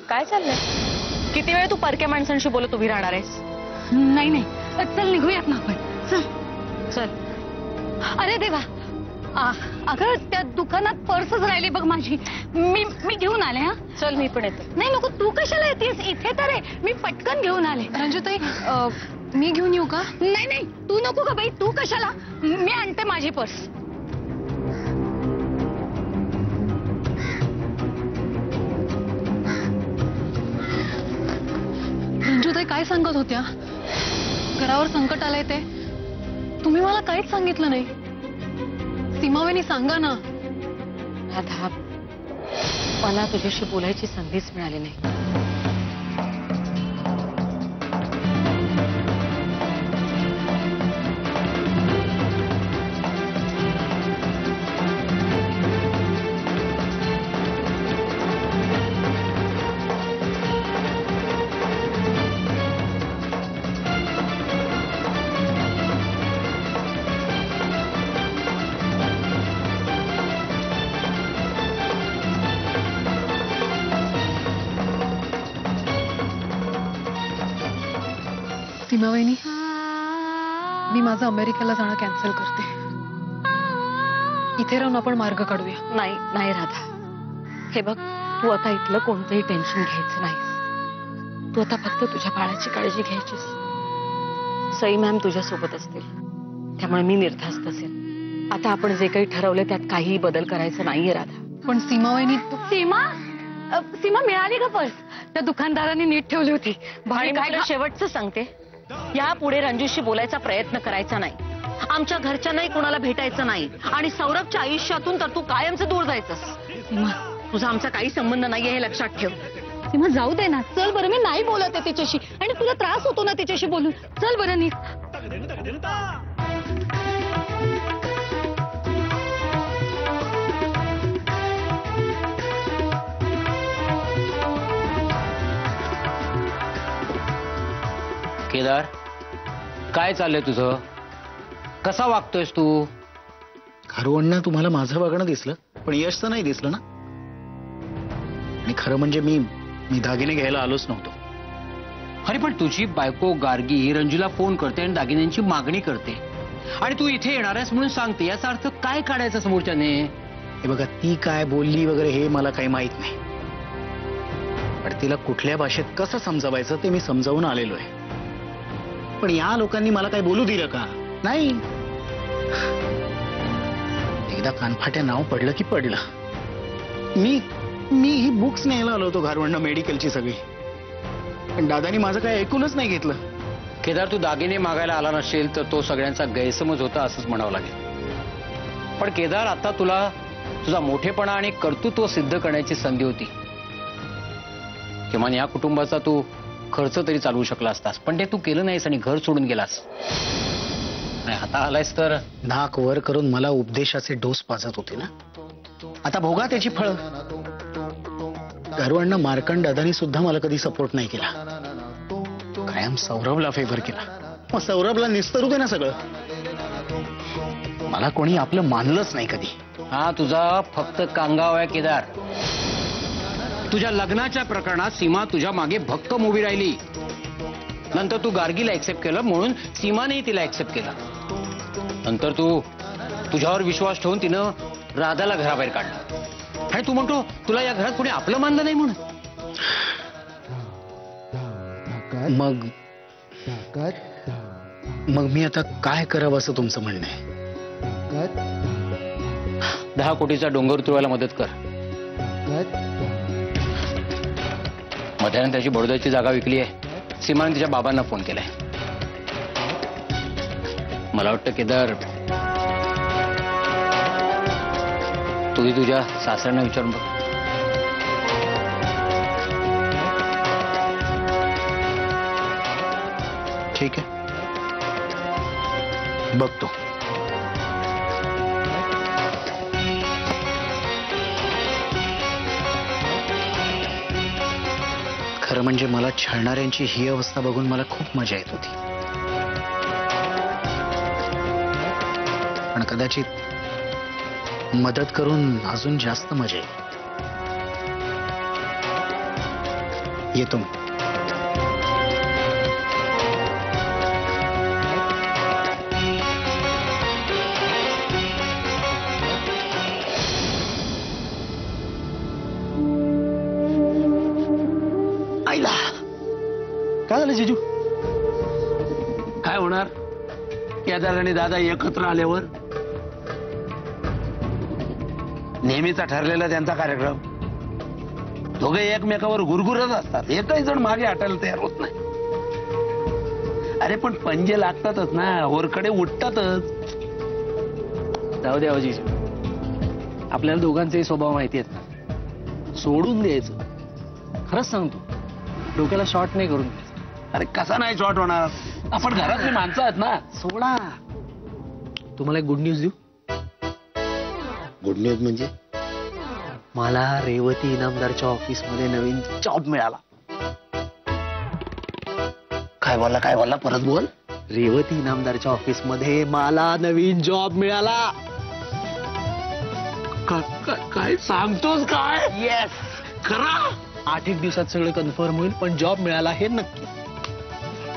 काय चाललंय? किती वेळ तू परक्या माणसांशी बोलत उभी राहणार आहेस? नाही नाही, चल निघूयात ना आपण. चल चल. अरे देवा, अगं त्या दुकानात पर्सच राहिली बघ माझी. मी घेऊन आले. हा चल मी पण येते. नाही नको, तू कशाला येतेस? इथे तर आहे, मी पटकन घेऊन आले. रंजूताई, मी घेऊन येऊ का? नाही नाही, तू नको का बाई, तू कशाला? मी आणते माझी पर्स. रंजूताई काय सांगत होत्या? घरावर संकट आलंय ते तुम्ही मला काहीच सांगितलं नाही. सीमावेनी सांगा ना. राधा, मला तुझ्याशी बोलायची संधीच मिळाली नाही. सीमावहिनी, मी माझं अमेरिकेला जाणं कॅन्सल करते. इथे राहून आपण मार्ग काढूया. नाही नाही राधा, हे बघ, तू आता इथलं कोणतंही टेन्शन घ्यायचं नाही. तू आता फक्त तुझ्या बाळाची काळजी घ्यायचीस. सई मॅम तुझ्या सोबत असतील, त्यामुळे मी निर्धास्त असेल. आता आपण जे काही ठरवलं त्यात काहीही बदल करायचा नाहीये राधा. पण सीमावहिनी, सीमा मिळाली का पर्स? त्या दुकानदाराने नीट ठेवली होती. काय शेवटचं सांगते, यापुढे रंजूशी बोलायचा प्रयत्न करायचा नाही. आमच्या घरच्यांनाही कोणाला भेटायचं नाही आणि सौरभच्या आयुष्यातून तर तू कायमचं दूर जायचंस. सीमा, तुझा आमचा काही संबंध नाहीये हे लक्षात ठेव. सीमा जाऊ दे ना, चल बरं. मी नाही बोलत आहे तिच्याशी, आणि तुला त्रास होतो ना तिच्याशी बोलून. चल बरं नीट. केदार, काय चाललंय तुझं? कसा वागतोयस तू? घरवळणं तुम्हाला माझं वागणं दिसलं, पण यश तर नाही दिसलं ना. आणि खरं म्हणजे मी दागिने घ्यायला आलोच नव्हतो. अरे पण तुझी बायको गार्गी ही रंजूला फोन करते आणि दागिन्यांची मागणी करते, आणि तू इथे येणार आहेस म्हणून सांगते. याचा अर्थ काय काढायचा समोरच्याने? हे बघा, ती काय बोलली वगैरे हे मला काही माहित नाही, पण तिला कुठल्या भाषेत कसं समजावायचं ते मी समजावून आलेलो आहे. पण या लोकांनी मला काही बोलू दिलं का? नाही. एकदा कानफाट्या नाव पडलं की पडलं. मी ही बुक्स न्यायला आलो होतो घरवळणं मेडिकलची सगळी, पण दादानी माझं काही ऐकूनच नाही घेतलं. केदार, तू दागिने मागायला आला नसेल तर तो सगळ्यांचा गैरसमज होता असंच म्हणावं लागेल. पण केदार, आता तुला तुझा मोठेपणा आणि कर्तृत्व सिद्ध करण्याची संधी होती. किमान या कुटुंबाचा तू खर्च तरी चालवू शकला असतास, पण ते तू केलं नाहीस आणि घर सोडून गेलास. आणि आता आलायस तर नाक वर करून मला उपदेशाचे डोस पाजत होते ना. आता भोगा त्याची फळं. घरवळणं मार्कंड दादानी सुद्धा मला कधी सपोर्ट नाही केला, कायम सौरभला फेवर केला. मग सौरभला निस्तरू दे ना सगळं. मला कोणी आपलं मानलंच नाही कधी. हा तुझा फक्त कांगाव आहे केदार. तुझ्या लग्नाच्या प्रकरणात सीमा तुझ्या मागे भक्कम उभी राहिली. नंतर तू गार्गीला एक्सेप्ट केलं म्हणून सीमानेही तिला एक्सेप्ट केलं. नंतर तू तुझ्यावर विश्वास ठेवून तिनं राधाला घराबाहेर काढलं, आणि तू म्हणतो तुला या घरात कोणी आपलं मानलं नाही म्हणून. मग मी आता काय करावं असं तुमचं म्हणणं आहे? 10 कोटीचा डोंगर उतरवायला मदत कर. मध्यानं त्याची बडोद्याची जागा विकली आहे. सीमाने तिच्या बाबांना फोन केलाय. मला वाटतं केदार, तूही तुझ्या सासऱ्यांना विचारून बघ. ठीक आहे, बघतो. खरं म्हणजे मला छळणाऱ्यांची ही अवस्था बघून मला खूप मजा येत होती, पण कदाचित मदत करून अजून जास्त मजा येईल. येतो मी. आईला काय झालं जिजू? काय होणार केदार आणि दादा एकत्र आल्यावर? नेहमीचा ठरलेला त्यांचा कार्यक्रम. दोघे एकमेकावर गुरगुरत असतात, एकही जण मागे हटायला तयार होत नाही. अरे पण पंजे लागतातच ना, वरकडे उठतातच. जाऊ द्या जिजू, आपल्याला दोघांचेही स्वभाव माहिती आहेत ना. सोडून द्यायचं. खरंच सांगतो, डोक्याला शॉर्ट नाही करून द्यायचं. अरे कसा नाही शॉर्ट होणार? आपण घरातली माणसं आहेत ना. सोडा. तुम्हाला एक गुड न्यूज देऊ? गुड न्यूज म्हणजे? मला रेवती इनामदारच्या ऑफिस मध्ये नवीन जॉब मिळाला. काय बोलला परत बोल. रेवती इनामदारच्या ऑफिस मध्ये मला नवीन जॉब मिळाला. काय सांगतोस काय? येस. खरा? 8 दिवसात सगळं कन्फर्म होईल, पण जॉब मिळाला हे नक्की.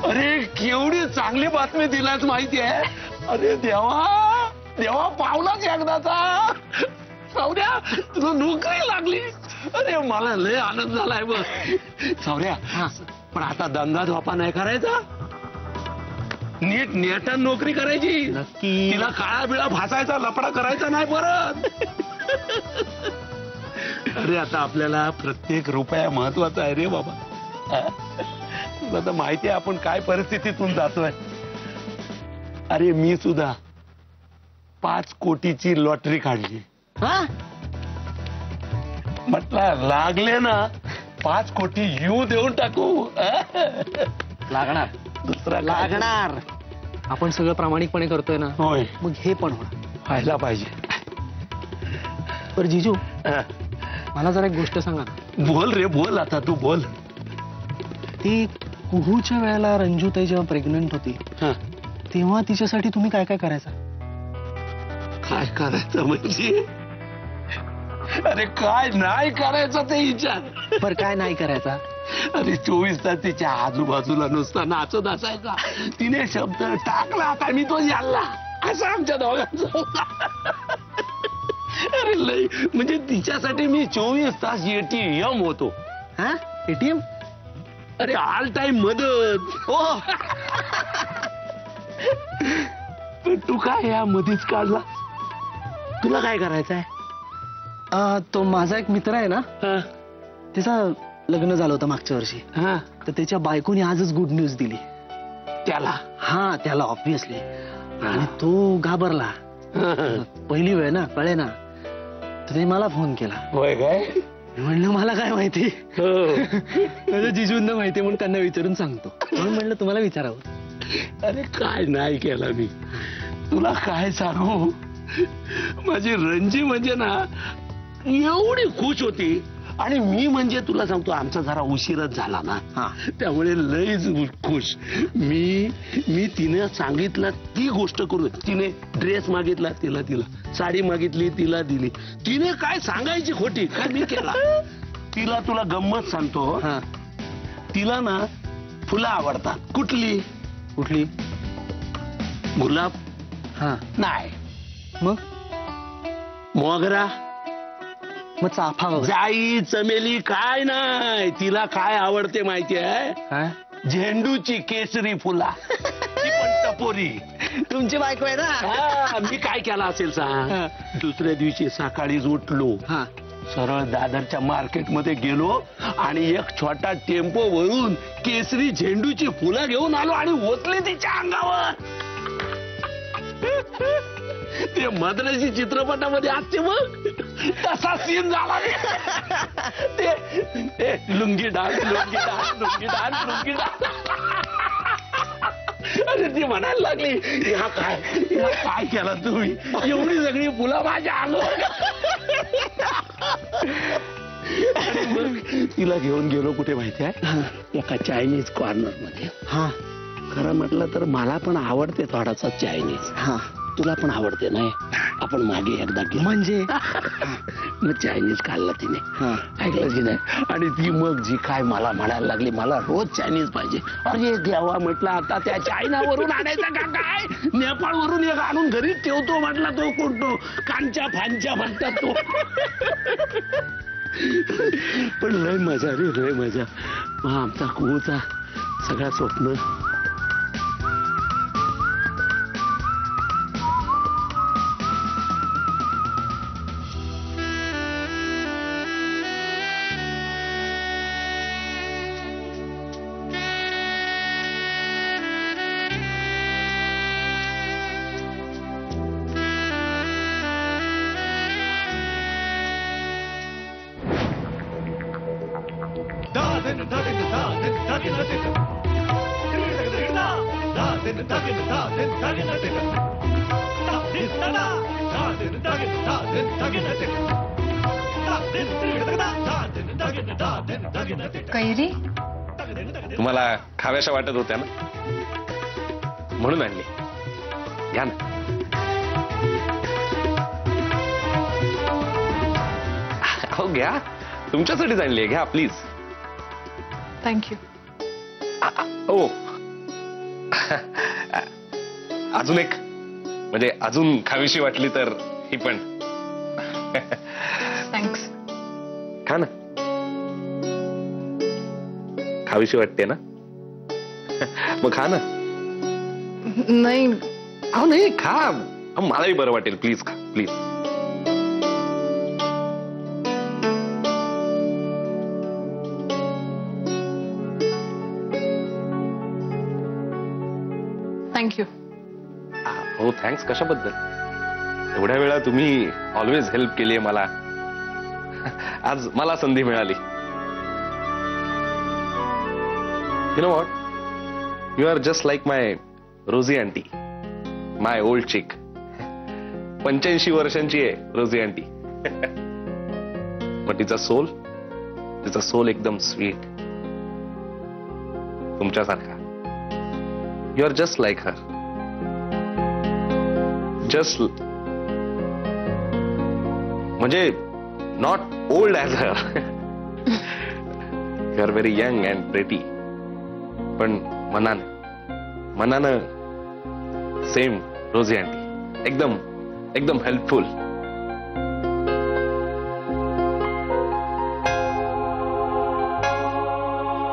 अरे केवढी चांगली बातमी दिलाच माहिती आहे. अरे देवा देवा, पावलाच एकदाचा. सावऱ्या तुला नोकरी लागली. अरे मला लय आनंद झालाय बघ. सावऱ्या पण आता दंगा धोपा नाही करायचा. नीट नेटन नोकरी करायची नक्की. तिला काळा बिळा भासायचा, लपडा करायचा नाही परत. अरे आता आपल्याला प्रत्येक रुपया महत्वाचा आहे रे बाबा. तुला तर माहिती आहे आपण काय परिस्थितीतून जातोय. अरे मी सुद्धा 5 कोटीची लॉटरी काढली. म्हटलं लागले ना 5 कोटी येऊ देऊन टाकू. लागणार. दुसरा लागणार. आपण सगळं प्रामाणिकपणे करतोय ना, होय मग हे पण होणार. व्हायला पाहिजे. पर जिजू, मला जरा एक गोष्ट सांगा ना. बोल रे बोल, आता तू बोल. ती कुहूच्या वेळेला रंजूताई जेव्हा प्रेग्नंट होती तेव्हा तिच्यासाठी तुम्ही काय काय करायचा? काय करायचं म्हणजे? अरे काय नाही करायचं ते विचार. पर काय नाही करायचा? अरे 24 तास तिच्या आजूबाजूला नुसता नाचत असायचा. तिने शब्द टाकला का मी तो याल्ला, असं आमच्या दोघांचं. अरे लय म्हणजे तिच्यासाठी मी 24 तास ATM होतो. हा, ATM? अरे ऑल टाइम मदत. हो. पण तू काय या मध्येच काढला? तुला काय करायचंय? तो माझा एक मित्र आहे ना, हा त्याचं लग्न झालं होतं मागच्या वर्षी. हा, तर त्याच्या बायकोने आजच गुड न्यूज दिली त्याला. हा, त्याला ऑब्विसली. आणि तो घाबरला. पहिली वेळ ना, कळे ना. तर त्याने मला फोन केला. होय काय? मी म्हणलं मला काय माहिती, हो. माझ्या जिजूंना माहिती म्हणून त्यांना विचारून सांगतो. म्हणून म्हणलं तुम्हाला विचारावं. अरे काय नाही केला मी. तुला काय सांगू, माझी रंजी म्हणजे ना एवढी खुश होती. आणि मी म्हणजे तुला सांगतो आमचा जरा उशीरच झाला ना, त्यामुळे लयच खुश. मी तिने सांगितलं ती गोष्ट करू. तिने ड्रेस मागितला तिला साडी मागितली तिला दिली. तिने काय सांगायची खोटी काय मी केला. तिला तुला गंमत सांगतो, तिला ना फुलं आवडतात. कुठली कुठली? गुलाब हा नाही, मग मोगरा, मग चाफा वगैरे? जाई, चमेली काय नाही. तिला काय आवडते माहिती आहे? काय? झेंडूची केसरी फुला. ती पण टपोरी. तुमची बायको आहे ना. मी काय केला असेल सांग. दुसऱ्या दिवशी सकाळीच उठलो, सरळ दादरच्या मार्केटमध्ये गेलो आणि एक छोटा टेम्पो भरून केसरी झेंडूची फुलं घेऊन आलो आणि ओतली तिच्या अंगावर. ते मद्रासी चित्रपटामध्ये असते मग तसा सीन झाला. ते lungi dance lungi dance lungi dance lungi dance. अरे ती म्हणायला लागली हा काय केला तुम्ही, एवढी सगळी फुलं माझ्या अंगावर. आणि मग तिला घेऊन गेलो कुठे माहिती आहे, एका चायनीज कॉर्नर मध्ये. खरं म्हटलं तर मला पण आवडते थोडासा चायनीज. तुला पण आवडते नाही, आपण मागे एकदा गेलो. म्हणजे मग चायनीज खाल्ला तिने. हा. ऐकलं की नाही. आणि ती मग जी काय मला म्हणायला लागली, मला रोज चायनीज पाहिजे. अरे देवा म्हटलं, आता त्या चायनावरून आणायचं का काय, नेपाळवरून एक आणून घरी ठेवतो म्हटला. तो कोणतो कांच्या फांच्या म्हणतात तो. पण लय मजा रे, लय मजा. मग आमचा कुळचा सगळा स्वप्न. कैरी तुम्हाला खाव्याशा वाटत होत्या ना, म्हणून आणली. घ्या ना. हो घ्या, तुमच्यासाठीच आणली. घ्या प्लीज. थँक्यू. हो अजून एक, म्हणजे अजून खावीशी वाटली तर ही पण. थँक्स. खा ना. खावीशी वाटते ना, मग खा ना. नाही अहो नाही, खा. मलाही बरं वाटेल. प्लीज खा, प्लीज. थँक्यू. हो थँक्स कशाबद्दल. एवढ्या वेळा तुम्ही ऑलवेज हेल्प केली आहे मला. आज मला संधी मिळाली. You know what, you are just like my Rosie aunty, my old chick. 85 वर्षांची आहे रोझी आंटी. पण तिचा सोल एकदम स्वीट, तुमच्यासारखा. You are just like her. Just म्हणजे not old as her. You are very young and pretty. पण मनानं same Rosie aunty. एकदम हेल्पफुल.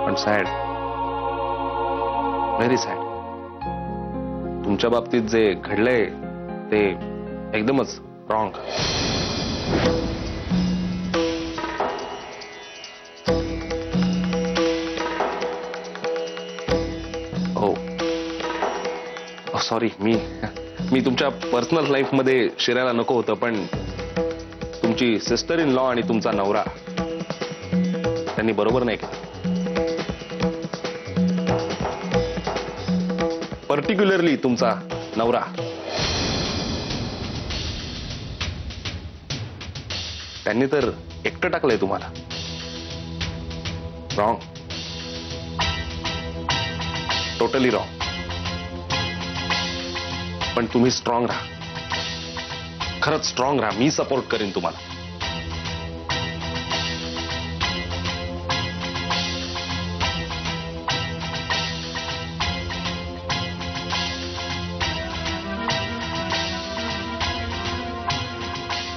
पण सॅड, व्हेरी सॅड. तुमच्या बाबतीत जे घडलंय ते एकदमच रॉंग. सॉरी, मी तुमच्या पर्सनल लाईफ मध्ये शिरायला नको होतं, पण तुमची सिस्टर इन लॉ आणि तुमचा नवरा त्यांनी बरोबर नाही केलं. पर्टिक्युलरली तुमचा नवरा. त्यांनी तर एकटं टाकलंय तुम्हाला. Wrong, totally wrong. पण तुम्ही स्ट्रॉंग राहा, खरंच स्ट्रॉंग राहा. मी सपोर्ट करीन तुम्हाला.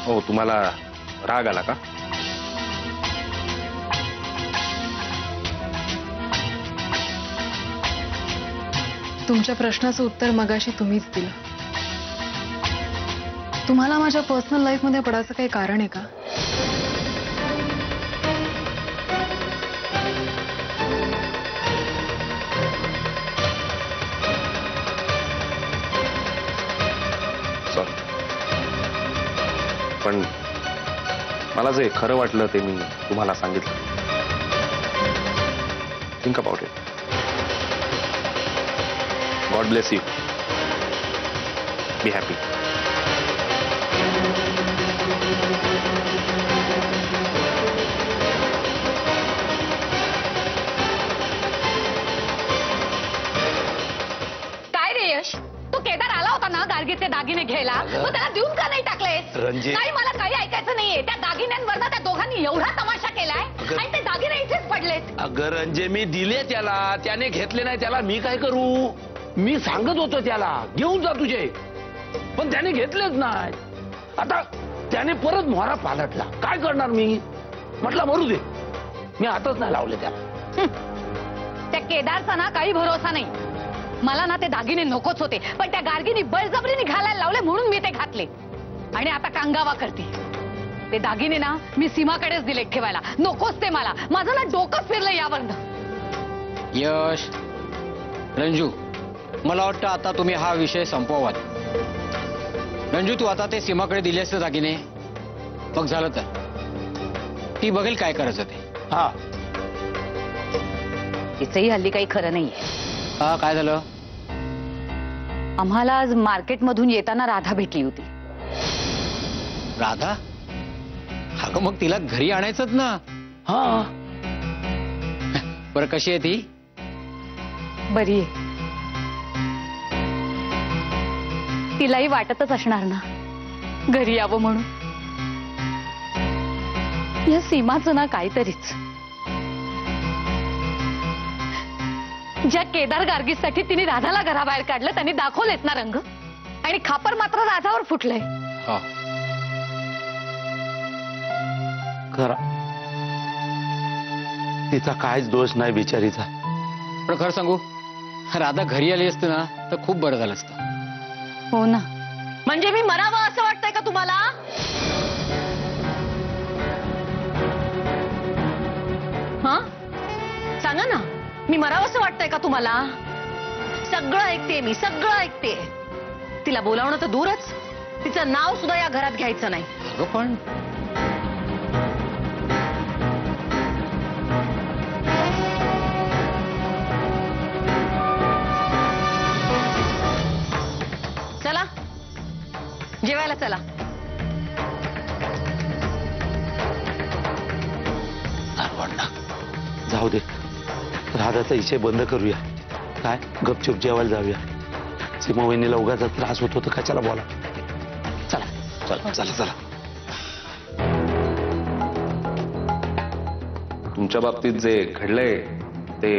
हो, तुम्हाला राग आला का? तुमच्या प्रश्नाचं उत्तर मगाशी तुम्हीच दिलं. तुम्हाला माझ्या पर्सनल लाईफ मध्ये पडायचं काही कारण आहे का? सॉरी, पण मला जे खरं वाटलं ते मी तुम्हाला सांगितलं. Think about it. God bless you. Be happy. काय रे यश, तू केदार आला होता ना गार्गीचे दागिने घ्यायला, मग त्याला देऊन का नाही टाकलेस? रणजित. नाही, मला काही ऐकायचं नाहीये. त्या दागिन्यांवर एवढा तमाशा केलाय आणि ते दागिने इथेच पडलेत. अगं रंजे, मी दिले त्याला, त्याने घेतले नाही. त्याला मी काय करू? मी सांगत होतो त्याला घेऊन जा तुझे, पण त्याने घेतलेच नाही. आता त्याने परत मोहरा पालटला. काय करणार मी? म्हटलं मरू दे, मी हातच नाही लावले त्याला. त्या केदारचा ना काही भरोसा नाही. मला ना ते दागिने नकोच होते, पण त्या गार्गीने बळजबरीने घालायला लावले म्हणून मी ते घातले. आणि आता कांगावा करते. ते दागिने ना मी सीमाकडेच दिले ठेवायला. नकोच ते मला. माझं ना डोकं फिरलं यावरनं. यश, रंजू, मला वाटतं आता तुम्ही हा विषय संपवाल. रंजू, तू आता ते सीमाकडे दिले असते दागिने, मग झालं तर ती बघेल काय करायचं ते. हा, तिचंही हल्ली काही खरं नाहीये. हा, काय झालं? आम्हाला आज मार्केटमधून येताना राधा भेटली होती. राधा? अगं मग तिला घरी आणायचंच ना. हा. बरं, कशी आहे ती? बरी आहे. तिलाही वाटतच असणार ना घरी यावं म्हणून. या सीमाचं ना काहीतरीच. ज्या केदार गार्गीसाठी तिने राधाला घराबाहेर काढलं त्यांनी दाखवलेत ना रंग, आणि खापर मात्र राधावर फुटलंय. हा, खरा तिचा काहीच दोष नाही बिचारीचा. पण खरं सांगू, राधा घरी आली असते ना तर खूप बरं झालं असतं. हो ना. म्हणजे मी मरावं असं वाटतंय का तुम्हाला? हा, सांगा ना, मी मरावं असं वाटतंय का तुम्हाला? सगळं ऐकते मी, सगळं ऐकते. तिला बोलावणं तर दूरच, तिचं नाव सुद्धा या घरात घ्यायचं नाही. अगं पण चला जेवायला चला. जाऊ दे, राधाचा इशे बंद करूया. काय गपचूप जेवायला जाऊया. सीमा वहिनीला उगाचा त्रास होतो तर कशाला बोला. चला चला चला चला. तुमच्या बाबतीत जे घडलंय ते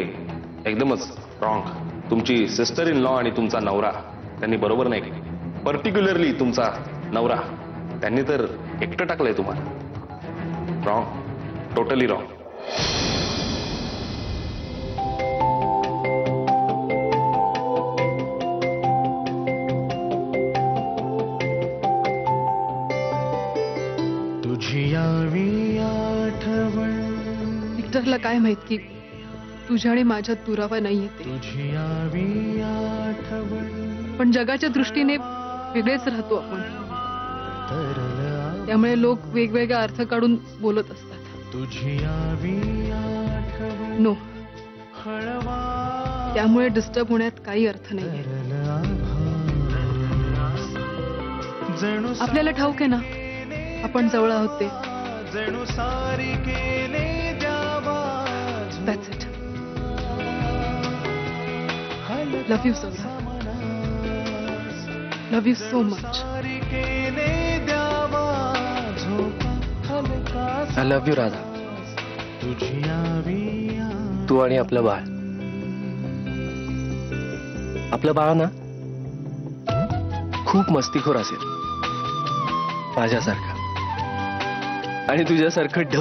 एकदमच रॉंग. तुमची सिस्टर इन लॉ आणि तुमचा नवरा त्यांनी बरोबर नाही केली. पर्टिक्युलरली तुमचा नवरा, त्यांनी तर एकटं टाकलंय तुम्हाला. Wrong, totally wrong. विक्टरला काय माहित की तुझ्या आणि माझ्यात दुरावा नाहीये ते. पण जगाच्या दृष्टीने वेगळेच राहतो आपण. त्यामुळे लोक वेगवेगळा अर्थ काढून बोलत असतात. नो, त्यामुळे डिस्टर्ब होण्यात काही अर्थ नाही. आपल्याला ठाऊक आहे ना आपण जवळ आहोत ते. That's it. Love you so much. Love you so much. I love you Radha. तू आणि आपलं बाळ. आपलं बाळ ना खूप मस्तीखोर असेल माझ्यासारखा, आणि तुझ्यासारखं ढ.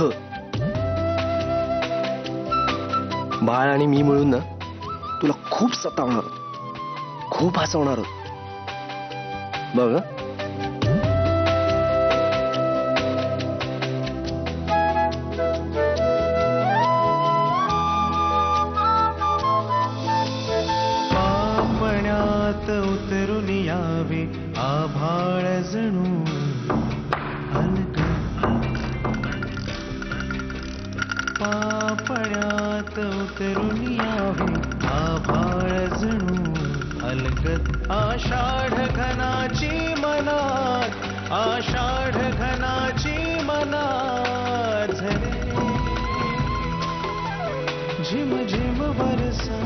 बाळ आणि मी मिळून ना तुला खूप सतावणार आहोत, खूप हसवणार आहोत. बघ पापण्यात उतरून यावे आभाळ जणू पापण्यात उतरून यावे आभाळ जणू अलगद. आषाढ घनाची मनात, आषाढ घनाची मनात झरे झिम झिम बरसा.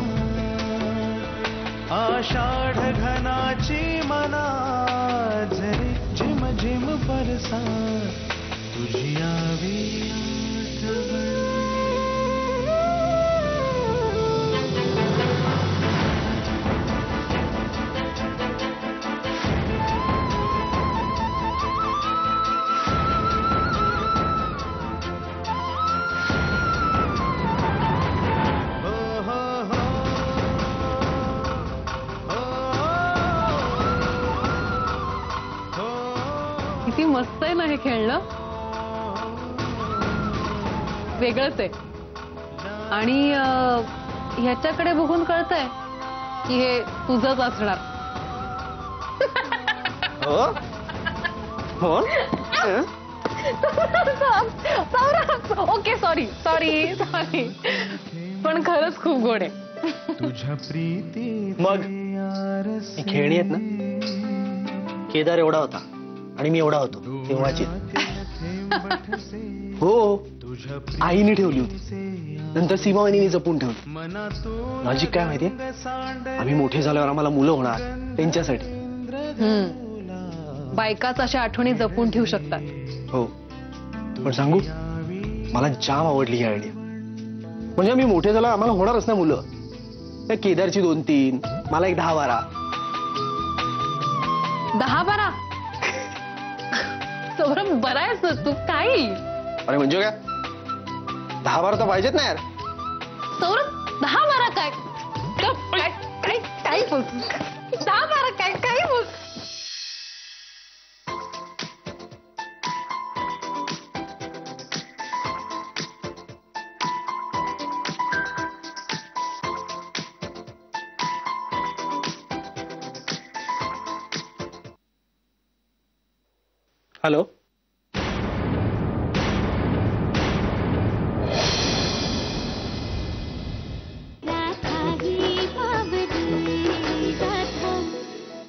आषाढ घनाची मनात झरे झिम झिम बरसा. तुझी यावी मस्त आहे ना हे खेळणं. वेगळंच आहे आणि ह्याच्याकडे बघून कळतंय की हे तुझंच असणार. ओके सॉरी सॉरी सॉरी पण खरंच खूप गोड आहे. तुझ्या प्रीती मग ही खेळणी आहेत ना, केदार एवढा होता आणि मी एवढा होतो तेव्हाची. हो, आईने ठेवली होती, नंतर सीमावाहिनीने जपून ठेवली. माझी काय माहितीये, आम्ही मोठे झाल्यावर आम्हाला मुलं होणार त्यांच्यासाठी. बायकाच अशा आठवणी जपून ठेवू शकतात. हो, पण सांगू, मला जाम आवडली ही आयडिया. म्हणजे आम्ही मोठे झाल्यावर आम्हाला होणारच ना मुलं. त्या केदारची 2-3, मला एक 10-12. 10-12 सौरभ बरा आहेस तू काही. अरे म्हणजे काय, 10-12 तर पाहिजेत ना यार. सौरभ 10-12 काय काय काय काय बोलतोस? 10-12 काय काय बोल. हॅलो.